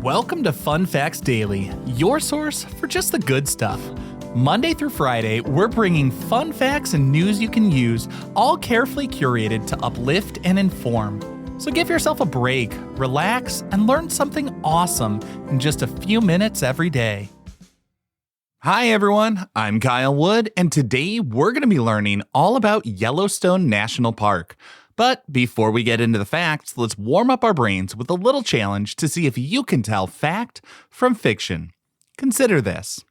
Welcome to Fun Facts Daily, your source for just the good stuff. Monday through Friday, we're bringing fun facts and news you can use, all carefully curated to uplift and inform. So give yourself a break, relax, and learn something awesome in just a few minutes every day. Hi everyone, I'm Kyle Wood, and today we're going to be learning all about Yellowstone National Park. But before we get into the facts, let's warm up our brains with a little challenge to see if you can tell fact from fiction. Consider this.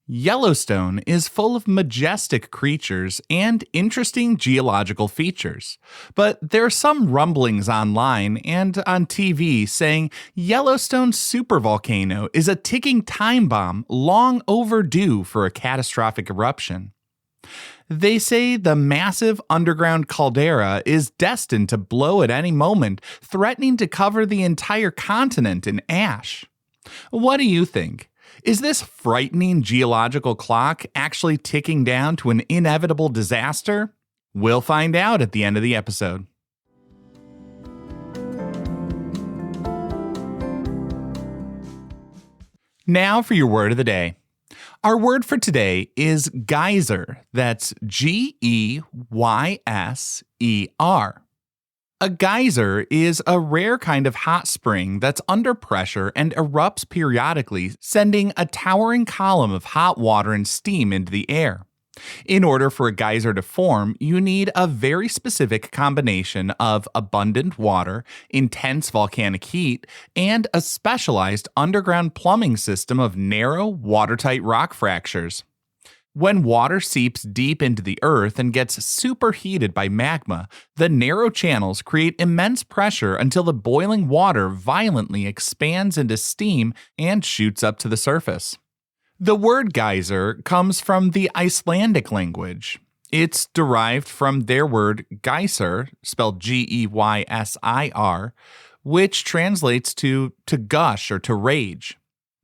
Yellowstone is full of majestic creatures and interesting geological features. But there are some rumblings online and on TV saying Yellowstone supervolcano is a ticking time bomb long overdue for a catastrophic eruption. They say the massive underground caldera is destined to blow at any moment, threatening to cover the entire continent in ash. What do you think? Is this frightening geological clock actually ticking down to an inevitable disaster? We'll find out at the end of the episode. Now for your word of the day. Our word for today is geyser. That's Geyser. A geyser is a rare kind of hot spring that's under pressure and erupts periodically, sending a towering column of hot water and steam into the air. In order for a geyser to form, you need a very specific combination of abundant water, intense volcanic heat, and a specialized underground plumbing system of narrow, watertight rock fractures. When water seeps deep into the earth and gets superheated by magma, the narrow channels create immense pressure until the boiling water violently expands into steam and shoots up to the surface. The word geyser comes from the Icelandic language. It's derived from their word geysir, spelled Geysir, which translates to gush or to rage.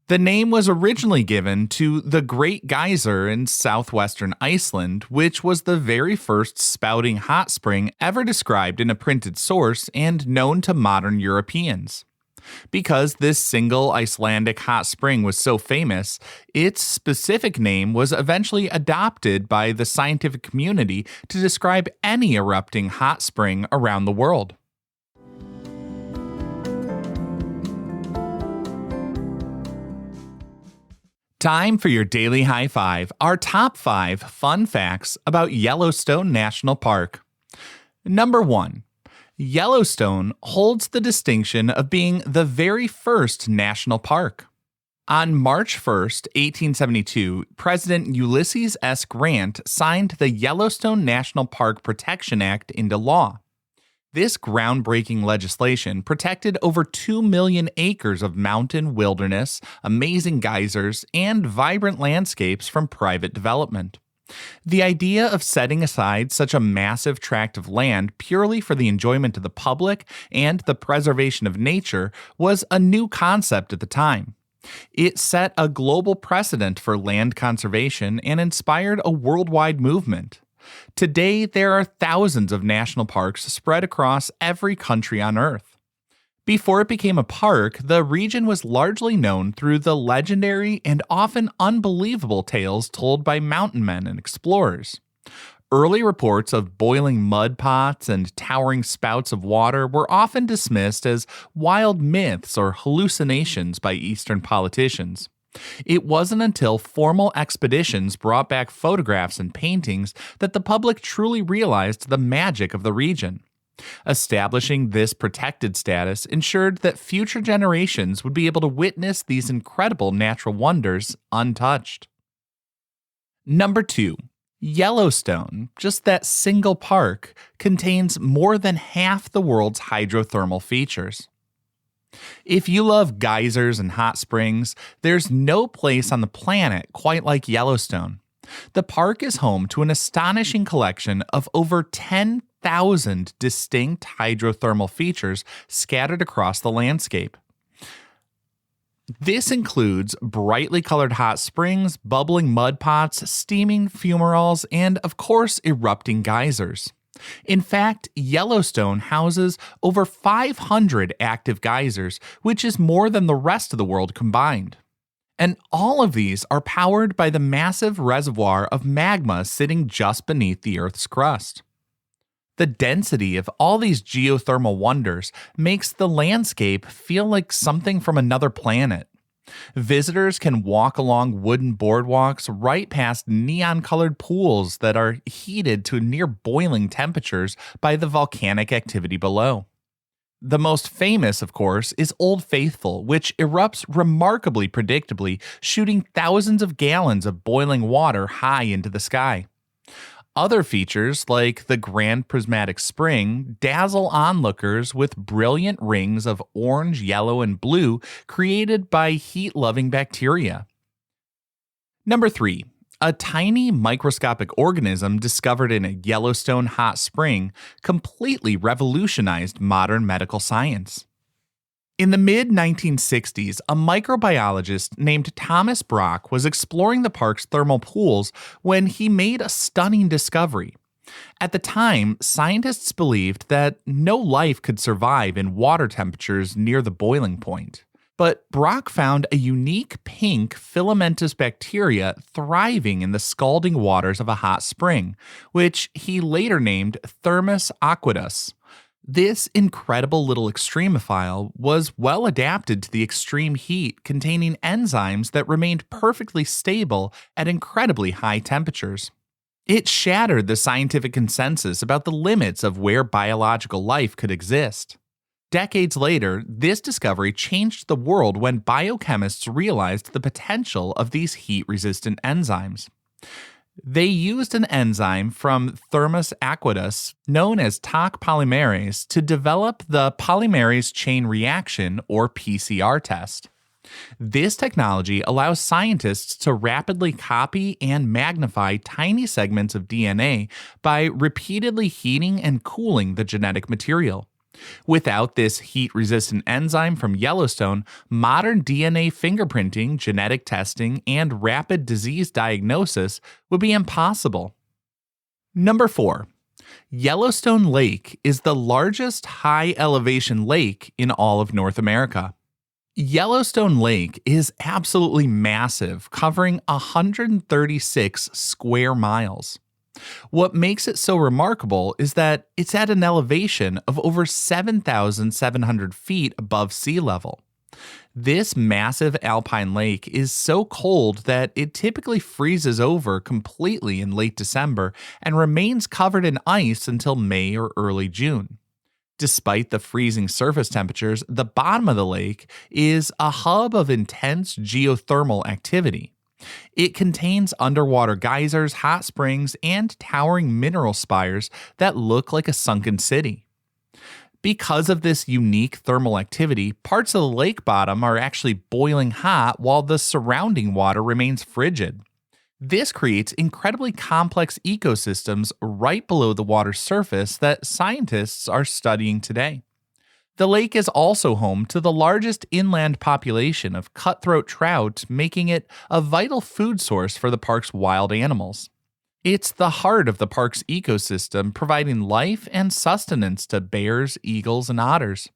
The name was originally given to the Great Geyser in southwestern Iceland, which was the very first spouting hot spring ever described in a printed source and known to modern Europeans. Because this single Icelandic hot spring was so famous, its specific name was eventually adopted by the scientific community to describe any erupting hot spring around the world. Time for your daily high five, our top 5 fun facts about Yellowstone National Park. Number 1. Yellowstone holds the distinction of being the very first national park. On March 1, 1872, President Ulysses S. Grant signed the Yellowstone National Park Protection Act into law. This groundbreaking legislation protected over 2 million acres of mountain wilderness, amazing geysers, and vibrant landscapes from private development. The idea of setting aside such a massive tract of land purely for the enjoyment of the public and the preservation of nature was a new concept at the time. It set a global precedent for land conservation and inspired a worldwide movement. Today, there are thousands of national parks spread across every country on Earth. Before it became a park, the region was largely known through the legendary and often unbelievable tales told by mountain men and explorers. Early reports of boiling mud pots and towering spouts of water were often dismissed as wild myths or hallucinations by Eastern politicians. It wasn't until formal expeditions brought back photographs and paintings that the public truly realized the magic of the region. Establishing this protected status ensured that future generations would be able to witness these incredible natural wonders untouched. Number 2. Yellowstone, just that single park, contains more than half the world's hydrothermal features. If you love geysers and hot springs, there's no place on the planet quite like Yellowstone. The park is home to an astonishing collection of over 10,000 distinct hydrothermal features scattered across the landscape. This includes brightly colored hot springs, bubbling mud pots, steaming fumaroles, and, of course, erupting geysers. In fact, Yellowstone houses over 500 active geysers, which is more than the rest of the world combined. And all of these are powered by the massive reservoir of magma sitting just beneath the Earth's crust. The density of all these geothermal wonders makes the landscape feel like something from another planet. Visitors can walk along wooden boardwalks right past neon-colored pools that are heated to near boiling temperatures by the volcanic activity below. The most famous, of course, is Old Faithful, which erupts remarkably predictably, shooting thousands of gallons of boiling water high into the sky. Other features, like the Grand Prismatic Spring, dazzle onlookers with brilliant rings of orange, yellow, and blue created by heat-loving bacteria. Number 3. A tiny microscopic organism discovered in a Yellowstone hot spring completely revolutionized modern medical science. In the mid-1960s, a microbiologist named Thomas Brock was exploring the park's thermal pools when he made a stunning discovery. At the time, scientists believed that no life could survive in water temperatures near the boiling point. But Brock found a unique pink filamentous bacteria thriving in the scalding waters of a hot spring, which he later named Thermus aquaticus. This incredible little extremophile was well adapted to the extreme heat, containing enzymes that remained perfectly stable at incredibly high temperatures. It shattered the scientific consensus about the limits of where biological life could exist. Decades later, this discovery changed the world when biochemists realized the potential of these heat-resistant enzymes. They used an enzyme from Thermus aquaticus known as Toc polymerase to develop the Polymerase Chain reaction, or PCR test. This technology allows scientists to rapidly copy and magnify tiny segments of DNA by repeatedly heating and cooling the genetic material. Without this heat-resistant enzyme from Yellowstone, modern DNA fingerprinting, genetic testing, and rapid disease diagnosis would be impossible. Number 4. Yellowstone Lake is the largest high-elevation lake in all of North America. Yellowstone Lake is absolutely massive, covering 136 square miles. What makes it so remarkable is that it's at an elevation of over 7,700 feet above sea level. This massive alpine lake is so cold that it typically freezes over completely in late December and remains covered in ice until May or early June. Despite the freezing surface temperatures, the bottom of the lake is a hub of intense geothermal activity. It contains underwater geysers, hot springs, and towering mineral spires that look like a sunken city. Because of this unique thermal activity, parts of the lake bottom are actually boiling hot while the surrounding water remains frigid. This creates incredibly complex ecosystems right below the water's surface that scientists are studying today. The lake is also home to the largest inland population of cutthroat trout, making it a vital food source for the park's wild animals. It's the heart of the park's ecosystem, providing life and sustenance to bears, eagles, and otters.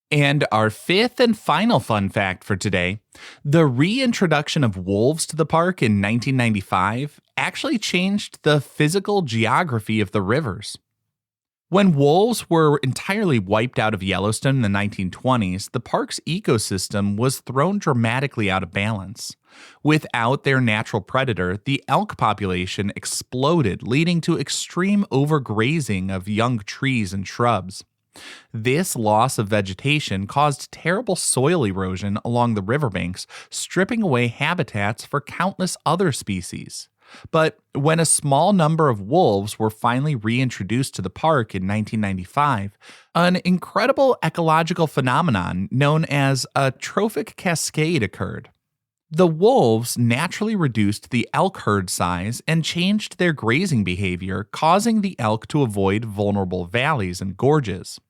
And our fifth and final fun fact for today, the reintroduction of wolves to the park in 1995 actually changed the physical geography of the rivers. When wolves were entirely wiped out of Yellowstone in the 1920s, the park's ecosystem was thrown dramatically out of balance. Without their natural predator, the elk population exploded, leading to extreme overgrazing of young trees and shrubs. This loss of vegetation caused terrible soil erosion along the riverbanks, stripping away habitats for countless other species. But when a small number of wolves were finally reintroduced to the park in 1995, an incredible ecological phenomenon known as a trophic cascade occurred. The wolves naturally reduced the elk herd size and changed their grazing behavior, causing the elk to avoid vulnerable valleys and gorges.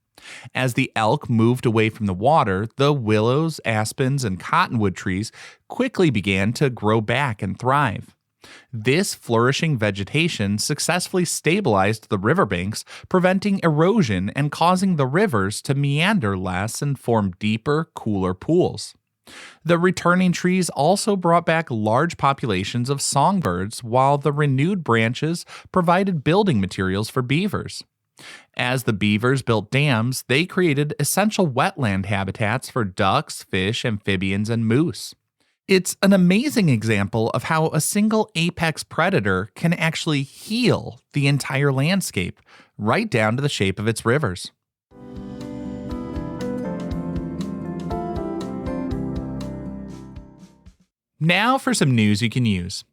As the elk moved away from the water, the willows, aspens, and cottonwood trees quickly began to grow back and thrive. This flourishing vegetation successfully stabilized the riverbanks, preventing erosion and causing the rivers to meander less and form deeper, cooler pools. The returning trees also brought back large populations of songbirds, while the renewed branches provided building materials for beavers. As the beavers built dams, they created essential wetland habitats for ducks, fish, amphibians, and moose. It's an amazing example of how a single apex predator can actually heal the entire landscape, right down to the shape of its rivers. Now for some news you can use.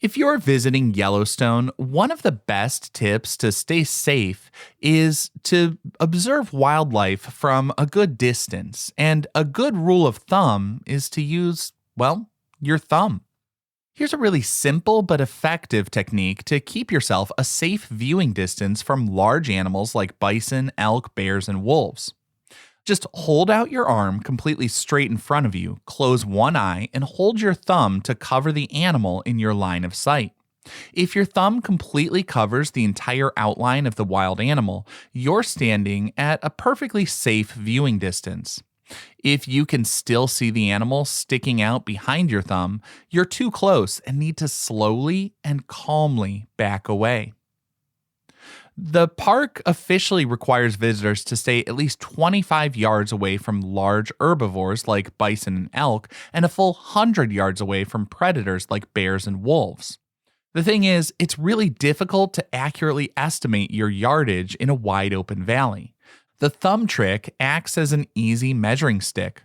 If you're visiting Yellowstone, one of the best tips to stay safe is to observe wildlife from a good distance, and a good rule of thumb is to use, well, your thumb. Here's a really simple but effective technique to keep yourself a safe viewing distance from large animals like bison, elk, bears, and wolves. Just hold out your arm completely straight in front of you, close one eye, and hold your thumb to cover the animal in your line of sight. If your thumb completely covers the entire outline of the wild animal, you're standing at a perfectly safe viewing distance. If you can still see the animal sticking out behind your thumb, you're too close and need to slowly and calmly back away. The park officially requires visitors to stay at least 25 yards away from large herbivores like bison and elk, and a full 100 yards away from predators like bears and wolves. The thing is, it's really difficult to accurately estimate your yardage in a wide open valley. The thumb trick acts as an easy measuring stick.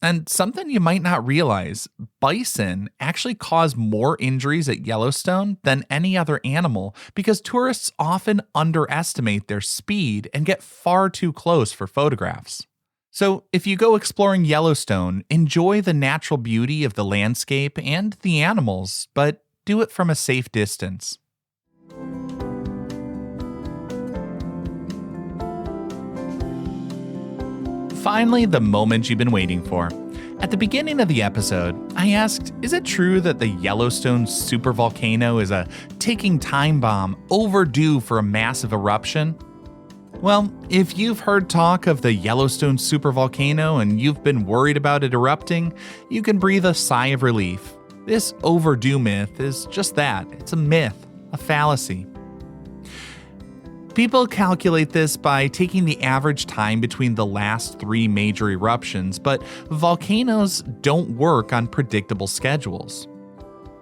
And something you might not realize, bison actually cause more injuries at Yellowstone than any other animal because tourists often underestimate their speed and get far too close for photographs. So if you go exploring Yellowstone, enjoy the natural beauty of the landscape and the animals, but do it from a safe distance. Finally, the moment you've been waiting for. At the beginning of the episode, I asked, is it true that the Yellowstone supervolcano is a ticking time bomb overdue for a massive eruption? Well, if you've heard talk of the Yellowstone supervolcano and you've been worried about it erupting, you can breathe a sigh of relief. This overdue myth is just that. It's a myth, a fallacy. People calculate this by taking the average time between the last 3 major eruptions, but volcanoes don't work on predictable schedules.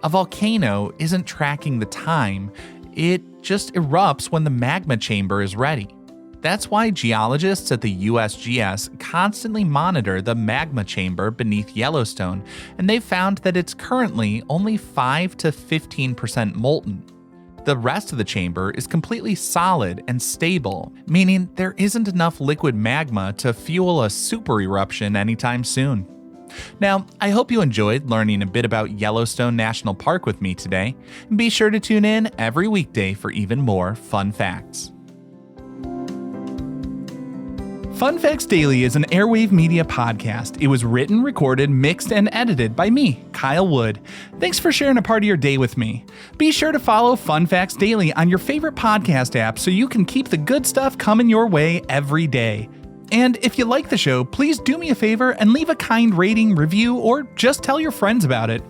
A volcano isn't tracking the time, it just erupts when the magma chamber is ready. That's why geologists at the USGS constantly monitor the magma chamber beneath Yellowstone, and they've found that it's currently only 5 to 15% molten. The rest of the chamber is completely solid and stable, meaning there isn't enough liquid magma to fuel a super eruption anytime soon. Now, I hope you enjoyed learning a bit about Yellowstone National Park with me today. Be sure to tune in every weekday for even more fun facts. Fun Facts Daily is an Airwave Media podcast. It was written, recorded, mixed, and edited by me, Kyle Wood. Thanks for sharing a part of your day with me. Be sure to follow Fun Facts Daily on your favorite podcast app so you can keep the good stuff coming your way every day. And if you like the show, please do me a favor and leave a kind rating, review, or just tell your friends about it.